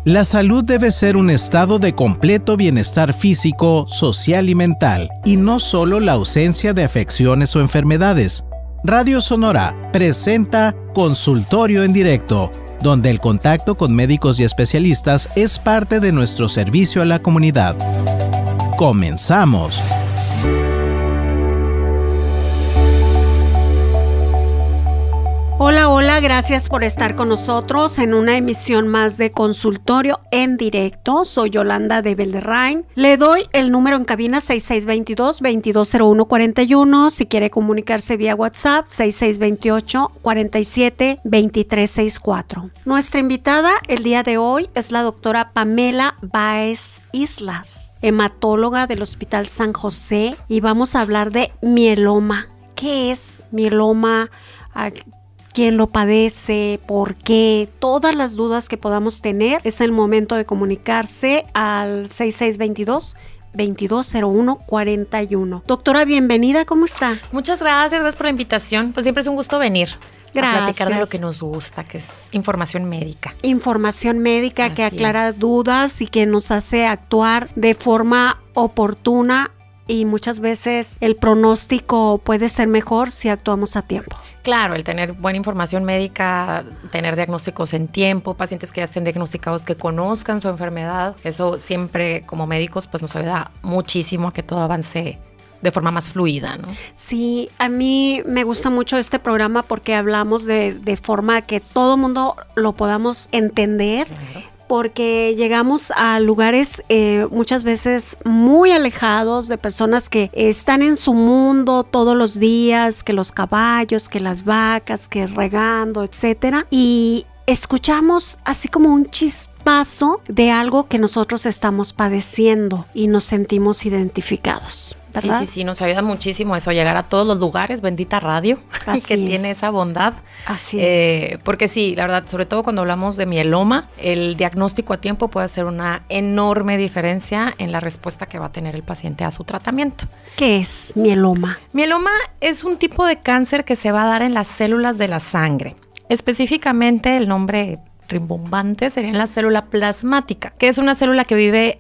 La salud debe ser un estado de completo bienestar físico, social y mental, y no solo la ausencia de afecciones o enfermedades. Radio Sonora presenta Consultorio en Directo, donde el contacto con médicos y especialistas es parte de nuestro servicio a la comunidad. ¡Comenzamos! Hola, gracias por estar con nosotros en una emisión más de Consultorio en Directo. Soy Yolanda de Belderrain. Le doy el número en cabina 6622-220141. Si quiere comunicarse vía WhatsApp, 6628-472364. Nuestra invitada el día de hoy es la doctora Pamela Báez Islas, hematóloga del Hospital San José, y vamos a hablar de mieloma. ¿Qué es mieloma? ¿Quién lo padece? ¿Por qué? Todas las dudas que podamos tener, es el momento de comunicarse al 6622-220141. Doctora, bienvenida, ¿cómo está? Muchas gracias por la invitación. Pues siempre es un gusto venir. Gracias. A platicar de lo que nos gusta, que es información médica. Información médica que aclara es. dudas y que nos hace actuar de forma oportuna, y muchas veces el pronóstico puede ser mejor si actuamos a tiempo. Claro, el tener buena información médica, tener diagnósticos en tiempo, pacientes que ya estén diagnosticados, que conozcan su enfermedad, eso siempre como médicos pues nos ayuda muchísimo a que todo avance de forma más fluida, ¿no? Sí, a mí me gusta mucho este programa porque hablamos de forma que todo mundo lo podamos entender. Claro. Porque llegamos a lugares muchas veces muy alejados de personas que están en su mundo todos los días, que los caballos, que las vacas, que regando, etcétera, y escuchamos así como un chispazo de algo que nosotros estamos padeciendo y nos sentimos identificados, ¿verdad? Sí, nos ayuda muchísimo eso, llegar a todos los lugares, bendita radio, que tiene esa bondad. Así es. Porque sí, la verdad, sobre todo cuando hablamos de mieloma, el diagnóstico a tiempo puede hacer una enorme diferencia en la respuesta que va a tener el paciente a su tratamiento. ¿Qué es mieloma? Mieloma es un tipo de cáncer que se va a dar en las células de la sangre. Específicamente el nombre rimbombante sería en la célula plasmática, que es una célula que vive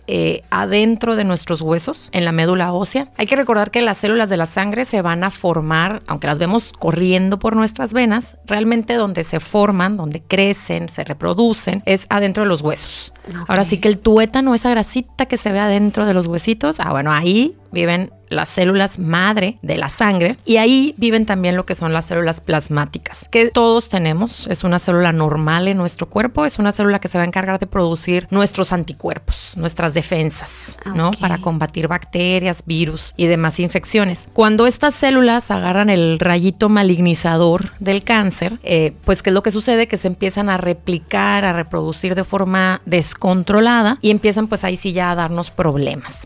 adentro de nuestros huesos, en la médula ósea. Hay que recordar que las células de la sangre se van a formar, aunque las vemos corriendo por nuestras venas, realmente donde se forman, donde crecen, se reproducen, es adentro de los huesos. Okay. Ahora sí que el tuétano, esa grasita que se ve adentro de los huesitos, bueno, ahí viven las células madre de la sangre, y ahí viven también lo que son las células plasmáticas, que todos tenemos. Es una célula normal en nuestro cuerpo, es una célula que se va a encargar de producir nuestros anticuerpos, nuestras defensas, ¿no? Para combatir bacterias, virus y demás infecciones. Cuando estas células agarran el rayito malignizador del cáncer, pues ¿qué es lo que sucede? Que se empiezan a replicar, a reproducir de forma descontrolada y empiezan pues ahí sí ya a darnos problemas.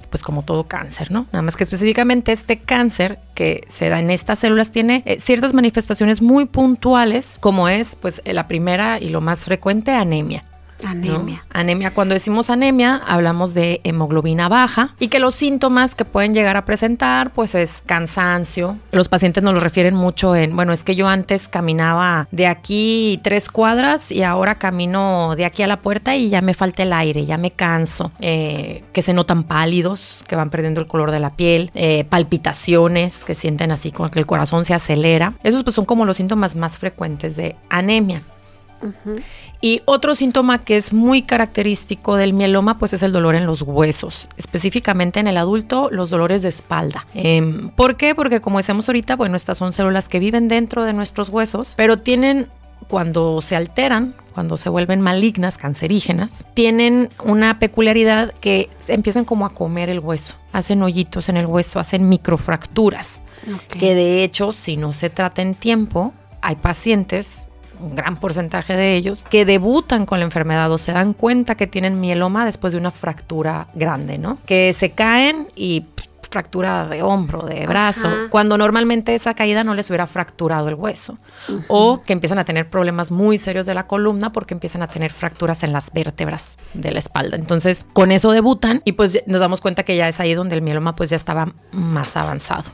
Pues como todo cáncer, ¿no? Nada más que específicamente este cáncer que se da en estas células tiene ciertas manifestaciones muy puntuales, como es pues la primera y lo más frecuente, anemia. Anemia. ¿No? Anemia. Cuando decimos anemia, hablamos de hemoglobina baja, y que los síntomas que pueden llegar a presentar, pues es cansancio. Los pacientes nos lo refieren mucho en, bueno, es que yo antes caminaba de aquí 3 cuadras y ahora camino de aquí a la puerta y ya me falta el aire, ya me canso. Que se notan pálidos, que van perdiendo el color de la piel, palpitaciones, que sienten así como que el corazón se acelera. Esos pues son como los síntomas más frecuentes de anemia. Uh-huh. Y otro síntoma que es muy característico del mieloma pues es el dolor en los huesos, específicamente en el adulto los dolores de espalda. ¿Por qué? Porque como decíamos ahorita, bueno, estas son células que viven dentro de nuestros huesos, pero tienen, cuando se alteran, cuando se vuelven malignas, cancerígenas, tienen una peculiaridad que empiezan como a comer el hueso, hacen hoyitos en el hueso, hacen microfracturas, que de hecho si no se trata en tiempo, hay pacientes, un gran porcentaje de ellos, que debutan con la enfermedad o se dan cuenta que tienen mieloma después de una fractura grande, ¿no? Que se caen y fractura de hombro, de brazo, cuando normalmente esa caída no les hubiera fracturado el hueso. O que empiezan a tener problemas muy serios de la columna porque empiezan a tener fracturas en las vértebras de la espalda. Entonces, con eso debutan y pues nos damos cuenta que ya es ahí donde el mieloma pues ya estaba más avanzado.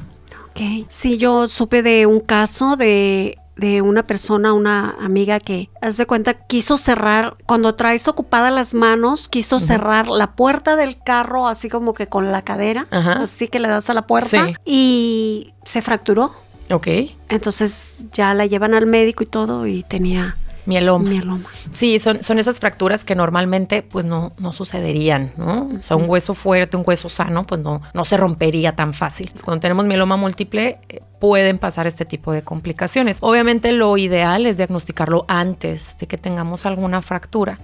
Ok. Sí, yo supe de un caso de de una persona, una amiga que, haz de cuenta, quiso cerrar, cuando traes ocupadas las manos, quiso cerrar la puerta del carro, así como que con la cadera, así que le das a la puerta, y se fracturó. Ok. Entonces ya la llevan al médico y todo, y tenía mieloma. Sí, son esas fracturas que normalmente pues no sucederían, ¿no? O sea, un hueso fuerte, un hueso sano, pues no se rompería tan fácil. Entonces, cuando tenemos mieloma múltiple, pueden pasar este tipo de complicaciones. Obviamente lo ideal es diagnosticarlo antes de que tengamos alguna fractura.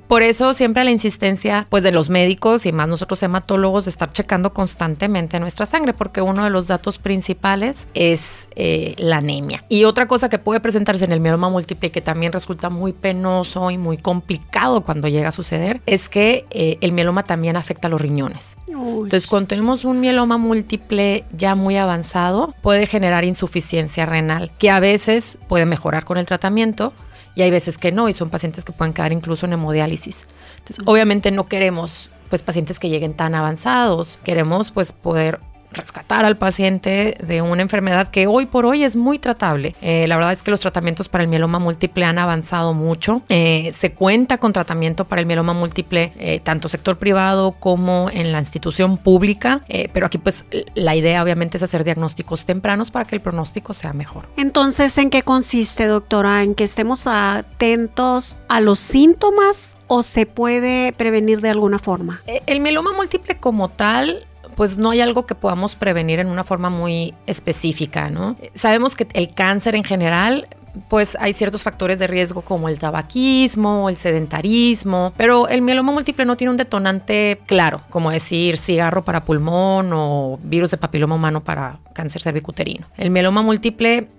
Por eso siempre la insistencia pues de los médicos y más nosotros hematólogos de estar checando constantemente nuestra sangre, porque uno de los datos principales es la anemia. Y otra cosa que puede presentarse en el mieloma múltiple que también resulta muy penoso y muy complicado cuando llega a suceder es que el mieloma también afecta a los riñones. Entonces, cuando tenemos un mieloma múltiple ya muy avanzado, puede generar insuficiencia renal, que a veces puede mejorar con el tratamiento y hay veces que no, y son pacientes que pueden quedar incluso en hemodiálisis. Entonces, obviamente no queremos pues pacientes que lleguen tan avanzados, queremos pues poder rescatar al paciente de una enfermedad que hoy por hoy es muy tratable. La verdad es que los tratamientos para el mieloma múltiple han avanzado mucho. Se cuenta con tratamiento para el mieloma múltiple tanto sector privado como en la institución pública, pero aquí pues la idea obviamente es hacer diagnósticos tempranos para que el pronóstico sea mejor. Entonces, ¿en qué consiste, doctora? ¿En que estemos atentos a los síntomas o se puede prevenir de alguna forma? El mieloma múltiple como tal, pues no hay algo que podamos prevenir en una forma muy específica, ¿no? Sabemos que el cáncer en general, pues hay ciertos factores de riesgo como el tabaquismo, el sedentarismo, pero el mieloma múltiple no tiene un detonante claro, como decir cigarro para pulmón o virus de papiloma humano para cáncer cervicuterino. El mieloma múltiple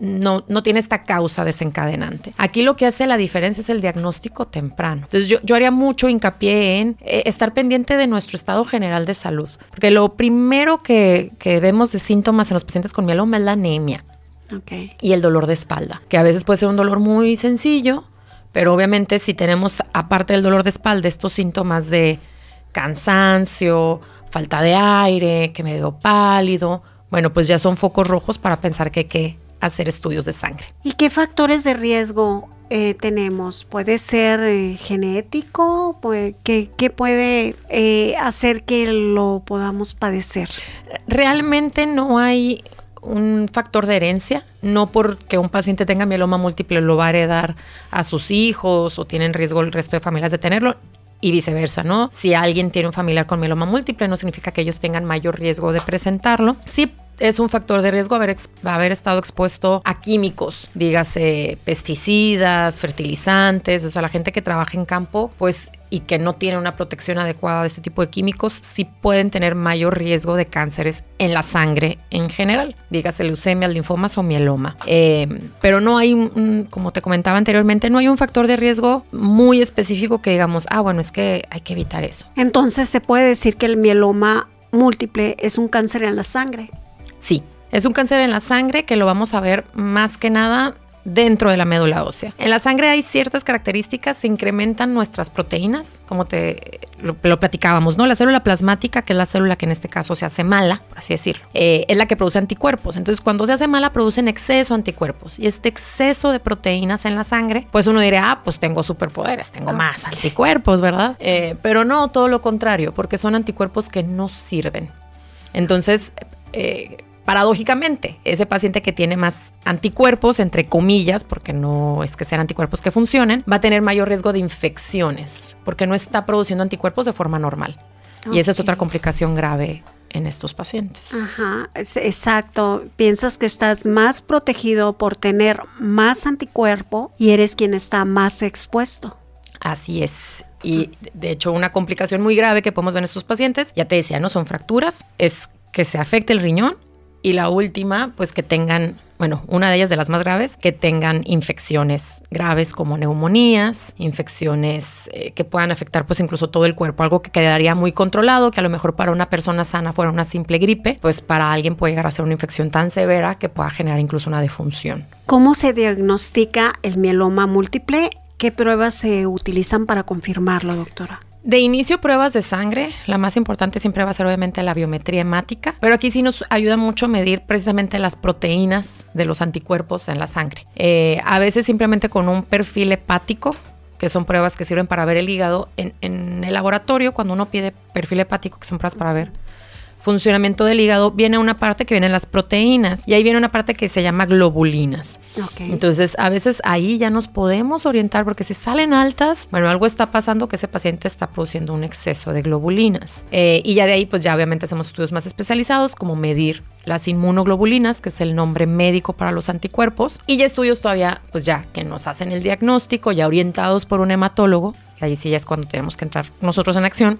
no tiene esta causa desencadenante. Aquí lo que hace la diferencia es el diagnóstico temprano. Entonces yo haría mucho hincapié en estar pendiente de nuestro estado general de salud, porque lo primero que vemos de síntomas en los pacientes con mieloma es la anemia y el dolor de espalda, que a veces puede ser un dolor muy sencillo, pero obviamente si tenemos, aparte del dolor de espalda, estos síntomas de cansancio, falta de aire, que me veo pálido, bueno, pues ya son focos rojos para pensar que hay que hacer estudios de sangre. ¿Y qué factores de riesgo tenemos? ¿Puede ser genético? ¿Qué puede hacer que lo podamos padecer? Realmente no hay un factor de herencia, no porque un paciente tenga mieloma múltiple lo va a heredar a sus hijos o tienen riesgo el resto de familias de tenerlo, y viceversa, ¿no? Si alguien tiene un familiar con mieloma múltiple, no significa que ellos tengan mayor riesgo de presentarlo. Sí es un factor de riesgo haber estado expuesto a químicos, dígase pesticidas, fertilizantes, o sea, la gente que trabaja en campo, pues, y que no tiene una protección adecuada de este tipo de químicos, sí pueden tener mayor riesgo de cánceres en la sangre en general, dígase leucemia, linfomas o mieloma. Pero no hay, como te comentaba anteriormente, no hay un factor de riesgo muy específico que digamos, bueno, es que hay que evitar eso. Entonces, ¿se puede decir que el mieloma múltiple es un cáncer en la sangre? Sí, es un cáncer en la sangre que lo vamos a ver más que nada dentro de la médula ósea. En la sangre hay ciertas características, se incrementan nuestras proteínas, como lo platicábamos, ¿no? La célula plasmática, que es la célula que en este caso se hace mala, por así decirlo, es la que produce anticuerpos. Entonces, cuando se hace mala, producen exceso de anticuerpos. Y este exceso de proteínas en la sangre, pues uno diría, pues tengo superpoderes, tengo más anticuerpos, ¿verdad? Pero no, todo lo contrario, porque son anticuerpos que no sirven. Entonces, paradójicamente, ese paciente que tiene más anticuerpos, entre comillas, porque no es que sean anticuerpos que funcionen, va a tener mayor riesgo de infecciones, porque no está produciendo anticuerpos de forma normal. Y esa es otra complicación grave en estos pacientes. Ajá, exacto. Piensas que estás más protegido por tener más anticuerpo y eres quien está más expuesto. Así es. Y de hecho, una complicación muy grave que podemos ver en estos pacientes, ya te decía, no son fracturas, es que se afecte el riñón. Y la última, pues que tengan, una de ellas de las más graves, que tengan infecciones graves como neumonías, infecciones que puedan afectar pues incluso todo el cuerpo, algo que quedaría muy controlado, que a lo mejor para una persona sana fuera una simple gripe, pues para alguien puede llegar a ser una infección tan severa que pueda generar incluso una defunción. ¿Cómo se diagnostica el mieloma múltiple? ¿Qué pruebas se utilizan para confirmarlo, doctora? De inicio, pruebas de sangre. La más importante siempre va a ser obviamente la biometría hemática, pero aquí sí nos ayuda mucho medir precisamente las proteínas de los anticuerpos en la sangre. A veces simplemente con un perfil hepático, que son pruebas que sirven para ver el hígado. En el laboratorio, cuando uno pide perfil hepático, que son pruebas para ver funcionamiento del hígado, viene una parte que vienen las proteínas y ahí viene una parte que se llama globulinas. Okay. Entonces, a veces ahí ya nos podemos orientar porque si salen altas, bueno, algo está pasando que ese paciente está produciendo un exceso de globulinas. Y ya de ahí, pues ya obviamente hacemos estudios más especializados como medir las inmunoglobulinas, que es el nombre médico para los anticuerpos, y ya estudios todavía, pues ya que nos hacen el diagnóstico, ya orientados por un hematólogo, que ahí sí ya es cuando tenemos que entrar nosotros en acción,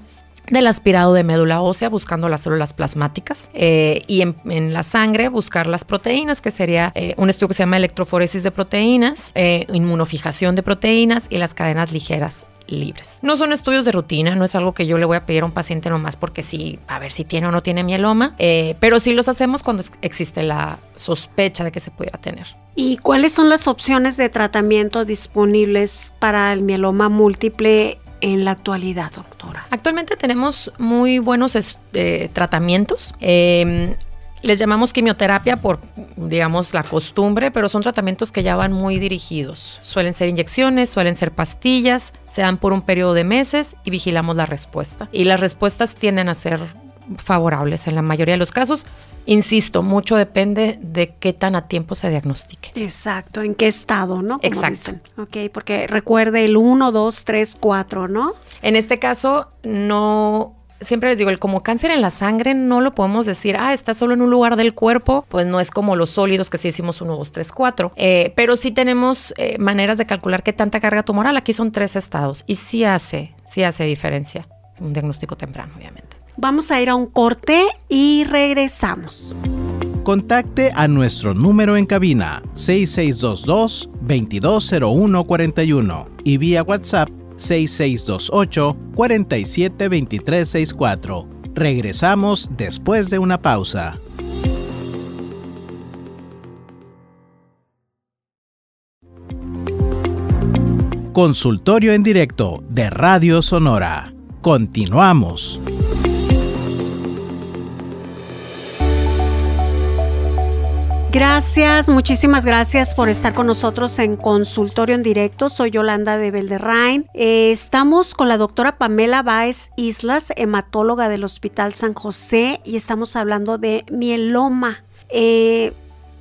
del aspirado de médula ósea buscando las células plasmáticas y en la sangre buscar las proteínas, que sería un estudio que se llama electroforesis de proteínas, inmunofijación de proteínas y las cadenas ligeras libres. No son estudios de rutina, no es algo que yo le voy a pedir a un paciente nomás porque sí, a ver si tiene o no tiene mieloma, pero sí los hacemos cuando existe la sospecha de que se pudiera tener. ¿Y cuáles son las opciones de tratamiento disponibles para el mieloma múltiple en la actualidad, doctora? Actualmente tenemos muy buenos tratamientos. Les llamamos quimioterapia por, digamos, la costumbre, pero son tratamientos que ya van muy dirigidos. Suelen ser inyecciones, suelen ser pastillas, se dan por un periodo de meses y vigilamos la respuesta. Y las respuestas tienden a ser favorables en la mayoría de los casos. Insisto, mucho depende de qué tan a tiempo se diagnostique. Exacto, en qué estado, ¿no? Como exacto. Dicen. Ok, porque recuerde el 1, 2, 3, 4, ¿no? En este caso, no... Siempre les digo, como cáncer en la sangre no lo podemos decir, está solo en un lugar del cuerpo, pues no es como los sólidos que sí decimos 1, 2, 3, 4. Pero sí tenemos maneras de calcular qué tanta carga tumoral. Aquí son 3 estados y sí hace diferencia un diagnóstico temprano, obviamente. Vamos a ir a un corte y regresamos. Contacte a nuestro número en cabina 6622-220141 y vía WhatsApp 6628-472364. Regresamos después de una pausa. Consultorio en directo de Radio Sonora. Continuamos. Gracias, muchísimas gracias por estar con nosotros en Consultorio en Directo. Soy Yolanda de Belderrain. Estamos con la doctora Pamela Báez Islas, hematóloga del Hospital San José, y estamos hablando de mieloma.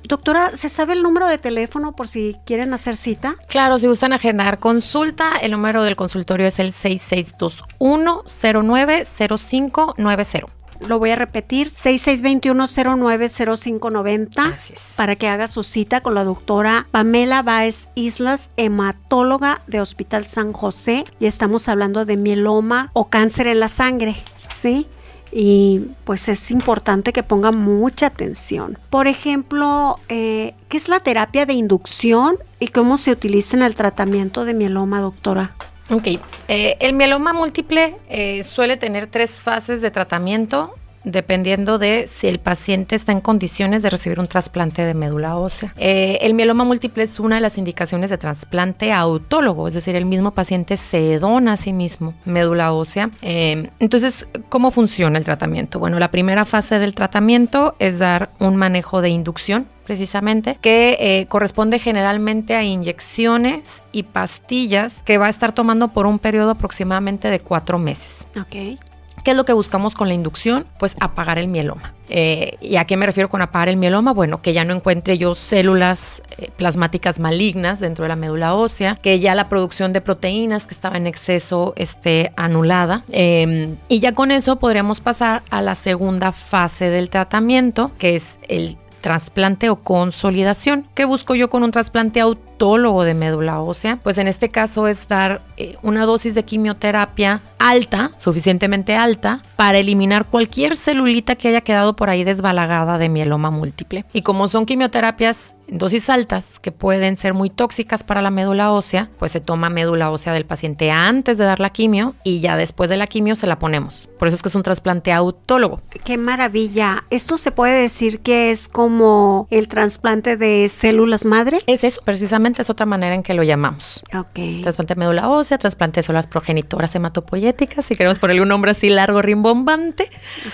Doctora, ¿se sabe el número de teléfono por si quieren hacer cita? Claro, si gustan agendar consulta, el número del consultorio es el 6621-090590. Lo voy a repetir, 6621-090590. Para que haga su cita con la doctora Pamela Báez Islas, hematóloga de Hospital San José. Y estamos hablando de mieloma o cáncer en la sangre, ¿sí? Y pues es importante que pongan mucha atención. Por ejemplo, ¿qué es la terapia de inducción y cómo se utiliza en el tratamiento de mieloma, doctora? Ok, el mieloma múltiple suele tener 3 fases de tratamiento dependiendo de si el paciente está en condiciones de recibir un trasplante de médula ósea. El mieloma múltiple es una de las indicaciones de trasplante autólogo, es decir, el mismo paciente se dona a sí mismo médula ósea. Entonces, ¿cómo funciona el tratamiento? Bueno, la primera fase del tratamiento es dar un manejo de inducción, precisamente, que corresponde generalmente a inyecciones y pastillas que va a estar tomando por un periodo aproximadamente de 4 meses. Ok. ¿Qué es lo que buscamos con la inducción? Pues apagar el mieloma. ¿Y a qué me refiero con apagar el mieloma? Bueno, que ya no encuentre yo células plasmáticas malignas dentro de la médula ósea, que ya la producción de proteínas que estaba en exceso esté anulada. Y ya con eso podríamos pasar a la segunda fase del tratamiento, que es el trasplante o consolidación. ¿Qué busco yo con un trasplante autólogo de médula ósea? Pues en este caso es dar una dosis de quimioterapia alta, suficientemente alta, para eliminar cualquier celulita que haya quedado por ahí desbalagada de mieloma múltiple. Y como son quimioterapias dosis altas que pueden ser muy tóxicas para la médula ósea, pues se toma médula ósea del paciente antes de dar la quimio y ya después de la quimio se la ponemos. Por eso es que es un trasplante autólogo. ¡Qué maravilla! ¿Esto se puede decir que es como el trasplante de células madre? Es eso, precisamente es otra manera en que lo llamamos. Ok. Trasplante de médula ósea, trasplante de células progenitoras hematopoyéticas, si queremos ponerle un nombre así largo, rimbombante.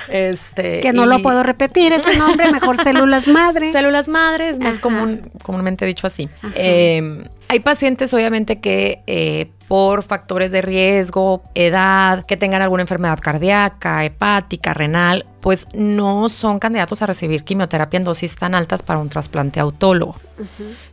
Que no lo puedo repetir, ese nombre, mejor células madre. Células madre es más comúnmente dicho así. Hay pacientes, obviamente, que por factores de riesgo, edad, que tengan alguna enfermedad cardíaca, hepática, renal, pues no son candidatos a recibir quimioterapia en dosis tan altas para un trasplante autólogo.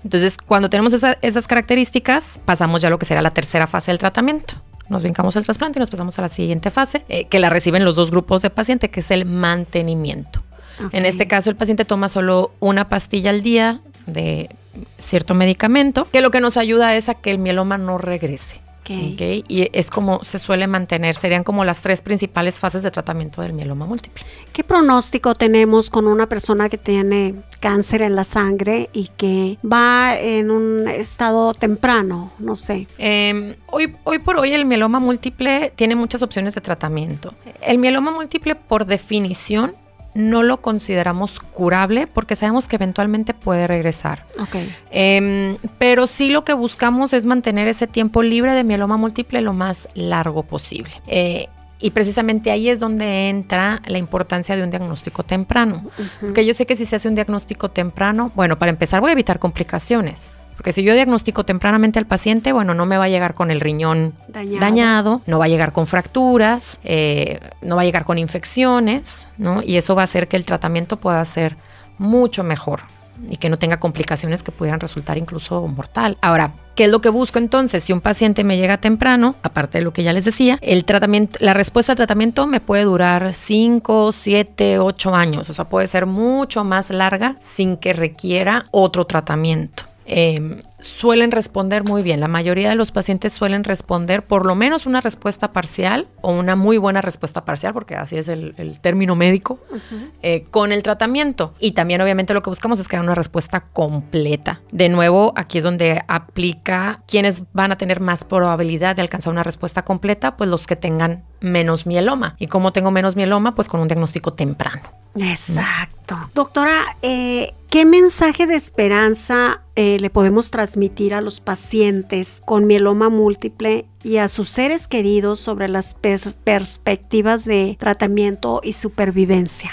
Entonces, cuando tenemos esas características, pasamos ya a lo que será la tercera fase del tratamiento. Nos brincamos el trasplante y nos pasamos a la siguiente fase, que la reciben los dos grupos de paciente, que es el mantenimiento. En este caso, el paciente toma solo una pastilla al día de cierto medicamento, que lo que nos ayuda es a que el mieloma no regrese. Okay. Y es como se suele mantener, serían como las 3 principales fases de tratamiento del mieloma múltiple. ¿Qué pronóstico tenemos con una persona que tiene cáncer en la sangre y que va en un estado temprano? No sé. Hoy por hoy el mieloma múltiple tiene muchas opciones de tratamiento. El mieloma múltiple, por definición, no lo consideramos curable porque sabemos que eventualmente puede regresar. Okay. Pero sí lo que buscamos es mantener ese tiempo libre de mieloma múltiple lo más largo posible. Y precisamente ahí es donde entra la importancia de un diagnóstico temprano. Porque yo sé que si se hace un diagnóstico temprano, bueno, para empezar voy a evitar complicaciones. Porque si yo diagnostico tempranamente al paciente, bueno, no me va a llegar con el riñón dañado, no va a llegar con fracturas, no va a llegar con infecciones, ¿no? Y eso va a hacer que el tratamiento pueda ser mucho mejor y que no tenga complicaciones que pudieran resultar incluso mortal. Ahora, ¿qué es lo que busco entonces? Si un paciente me llega temprano, aparte de lo que ya les decía, la respuesta al tratamiento me puede durar 5, 7, 8 años. O sea, puede ser mucho más larga sin que requiera otro tratamiento. Suelen responder muy bien. La mayoría de los pacientes suelen responder por lo menos una respuesta parcial o una muy buena respuesta parcial, porque así es el término médico, con el tratamiento. Y también obviamente lo que buscamos es que haya una respuesta completa. De nuevo, aquí es donde aplica quiénes van a tener más probabilidad de alcanzar una respuesta completa, pues los que tengan menos mieloma. ¿Y cómo tengo menos mieloma? Pues con un diagnóstico temprano. Exacto. Doctora, ¿qué mensaje de esperanza le podemos transmitir a los pacientes con mieloma múltiple y a sus seres queridos sobre las perspectivas de tratamiento y supervivencia?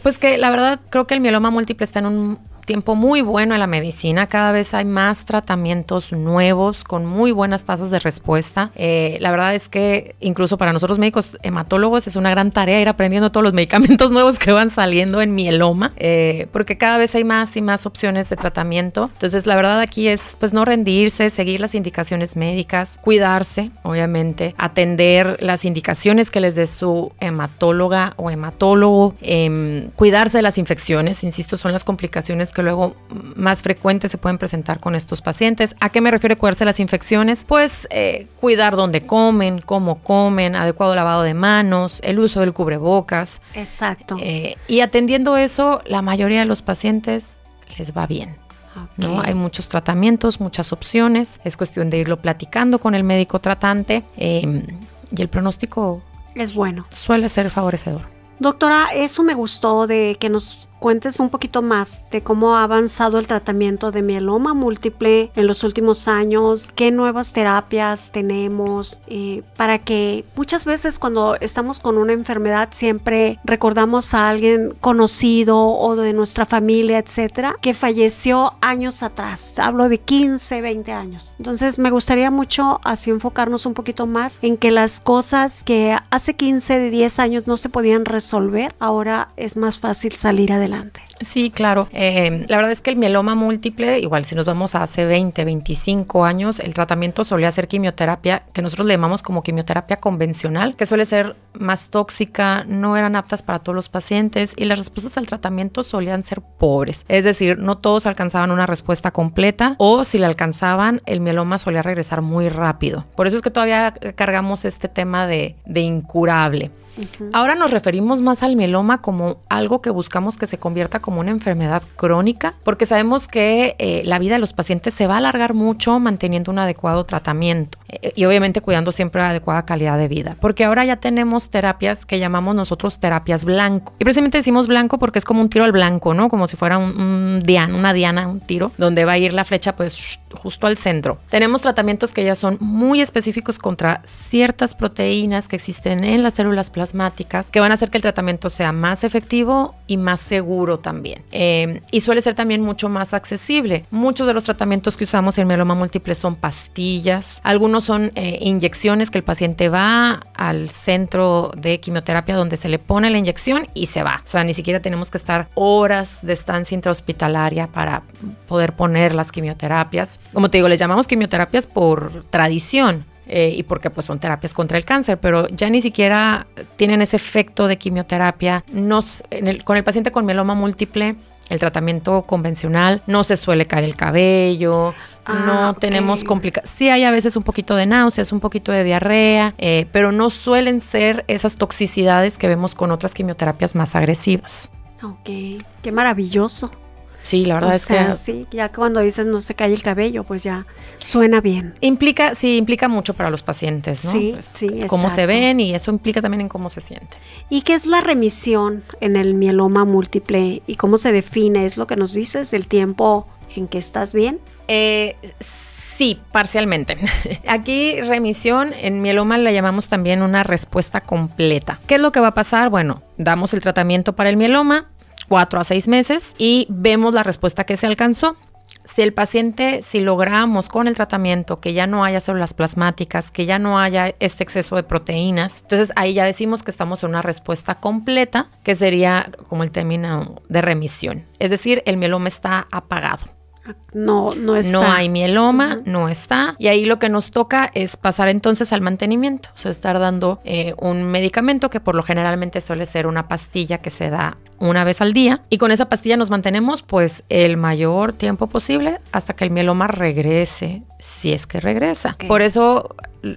Pues que la verdad creo que el mieloma múltiple está en un tiempo muy bueno en la medicina. Cada vez hay más tratamientos nuevos con muy buenas tasas de respuesta. La verdad es que incluso para nosotros médicos hematólogos es una gran tarea ir aprendiendo todos los medicamentos nuevos que van saliendo en mieloma, porque cada vez hay más y más opciones de tratamiento. Entonces la verdad aquí es pues no rendirse, seguir las indicaciones médicas, cuidarse, obviamente, atender las indicaciones que les dé su hematóloga o hematólogo, cuidarse de las infecciones, insisto, son las complicaciones que luego más frecuentes se pueden presentar con estos pacientes. ¿A qué me refiero cuidarse de las infecciones? Pues cuidar dónde comen, cómo comen, adecuado lavado de manos, el uso del cubrebocas. Exacto. Y atendiendo eso, la mayoría de los pacientes les va bien. Okay. ¿No? Hay muchos tratamientos, muchas opciones. Es cuestión de irlo platicando con el médico tratante y el pronóstico es bueno. Suele ser favorecedor. Doctora, eso me gustó de que nos cuentes un poquito más de cómo ha avanzado el tratamiento de mieloma múltiple en los últimos años, qué nuevas terapias tenemos, para que muchas veces cuando estamos con una enfermedad siempre recordamos a alguien conocido o de nuestra familia, etcétera, que falleció años atrás. Hablo de 15, 20 años. Entonces me gustaría mucho así enfocarnos un poquito más en que las cosas que hace 15, 10 años no se podían resolver, ahora es más fácil salir adelante. Sí, claro. La verdad es que el mieloma múltiple, igual si nos vamos a hace 20, 25 años, el tratamiento solía ser quimioterapia, que nosotros le llamamos como quimioterapia convencional, que suele ser más tóxica, no eran aptas para todos los pacientes y las respuestas al tratamiento solían ser pobres. Es decir, no todos alcanzaban una respuesta completa o si la alcanzaban, el mieloma solía regresar muy rápido. Por eso es que todavía cargamos este tema de incurable. Ahora nos referimos más al mieloma como algo que buscamos que se convierta como como una enfermedad crónica, porque sabemos que la vida de los pacientes se va a alargar mucho manteniendo un adecuado tratamiento y obviamente cuidando siempre la adecuada calidad de vida, porque ahora ya tenemos terapias que llamamos nosotros terapias blanco, y precisamente decimos blanco porque es como un tiro al blanco, ¿no? Como si fuera una diana, un tiro, donde va a ir la flecha pues justo al centro. Tenemos tratamientos que ya son muy específicos contra ciertas proteínas que existen en las células plasmáticas, que van a hacer que el tratamiento sea más efectivo y más seguro también. Y suele ser también mucho más accesible. Muchos de los tratamientos que usamos en mieloma múltiple son pastillas, algunos son inyecciones que el paciente va al centro de quimioterapia donde se le pone la inyección y se va. O sea, ni siquiera tenemos que estar horas de estancia intrahospitalaria para poder poner las quimioterapias. Como te digo, les llamamos quimioterapias por tradición. Y porque pues son terapias contra el cáncer, pero ya ni siquiera tienen ese efecto de quimioterapia. Con el paciente con mieloma múltiple, el tratamiento convencional, no se suele caer el cabello, no tenemos complicaciones. Sí hay a veces un poquito de náuseas, un poquito de diarrea, pero no suelen ser esas toxicidades que vemos con otras quimioterapias más agresivas. Ok, qué maravilloso. Sí, la verdad es que... Sí, ya cuando dices no se cae el cabello, pues ya suena bien. Implica mucho para los pacientes, ¿no? Sí, pues, sí, cómo exacto. se ven, y eso implica también en cómo se sienten. ¿Y qué es la remisión en el mieloma múltiple? ¿Y cómo se define? ¿Es lo que nos dices del tiempo en que estás bien? Sí, parcialmente. Aquí remisión en mieloma la llamamos también una respuesta completa. ¿Qué es lo que va a pasar? Bueno, damos el tratamiento para el mieloma, 4 a 6 meses, y vemos la respuesta que se alcanzó. Si logramos con el tratamiento que ya no haya células plasmáticas, que ya no haya este exceso de proteínas, entonces ahí ya decimos que estamos en una respuesta completa, que sería como el término de remisión. Es decir, el mieloma está apagado. No está. No hay mieloma, no está. Y ahí lo que nos toca es pasar entonces al mantenimiento. O sea, estar dando un medicamento que por lo generalmente suele ser una pastilla que se da una vez al día. Y con esa pastilla nos mantenemos pues el mayor tiempo posible hasta que el mieloma regrese, si es que regresa. Okay. Por eso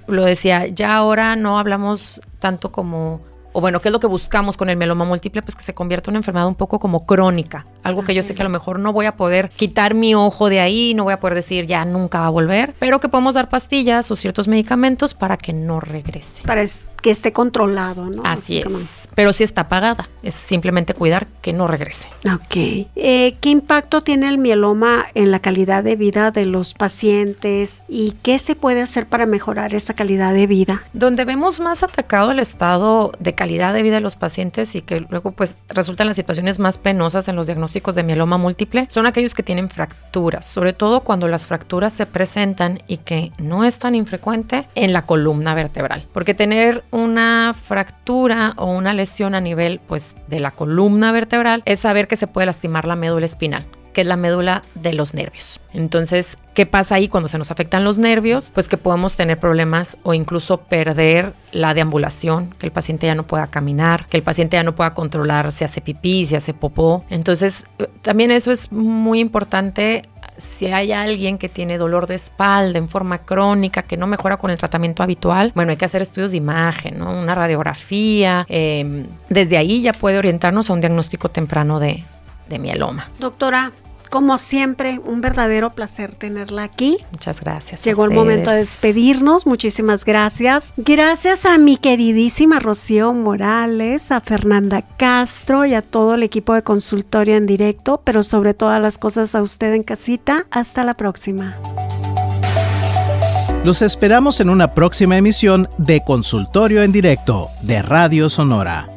lo decía, ya ahora no hablamos tanto como... O bueno, ¿qué es lo que buscamos con el mieloma múltiple? Pues que se convierta en una enfermedad un poco como crónica. Algo que yo sé que a lo mejor no voy a poder quitar mi ojo de ahí, no voy a poder decir ya nunca va a volver, pero que podemos dar pastillas o ciertos medicamentos para que no regrese. Para que esté controlado, ¿no? Así es, pero sí está apagada. Es simplemente cuidar que no regrese. Ok. ¿Qué impacto tiene el mieloma en la calidad de vida de los pacientes y qué se puede hacer para mejorar esa calidad de vida? Donde vemos más atacado el estado de calidad de vida de los pacientes y que luego pues resultan las situaciones más penosas en los diagnósticos de mieloma múltiple son aquellos que tienen fracturas, sobre todo cuando las fracturas se presentan y que no es tan infrecuente en la columna vertebral, porque tener una fractura o una lesión a nivel pues de la columna vertebral es saber que se puede lastimar la médula espinal, que es la médula de los nervios. Entonces, ¿qué pasa ahí cuando se nos afectan los nervios? Pues que podemos tener problemas o incluso perder la deambulación, que el paciente ya no pueda caminar, que el paciente ya no pueda controlar si hace pipí, si hace popó. Entonces, también eso es muy importante. Si hay alguien que tiene dolor de espalda en forma crónica, que no mejora con el tratamiento habitual, bueno, hay que hacer estudios de imagen, ¿no? Una radiografía. Desde ahí ya puede orientarnos a un diagnóstico temprano de mieloma. Doctora, como siempre, un verdadero placer tenerla aquí. Muchas gracias. Llegó el momento de despedirnos. Muchísimas gracias. Gracias a mi queridísima Rocío Morales, a Fernanda Castro y a todo el equipo de Consultorio en Directo, pero sobre todas las cosas a usted en casita. Hasta la próxima. Los esperamos en una próxima emisión de Consultorio en Directo de Radio Sonora.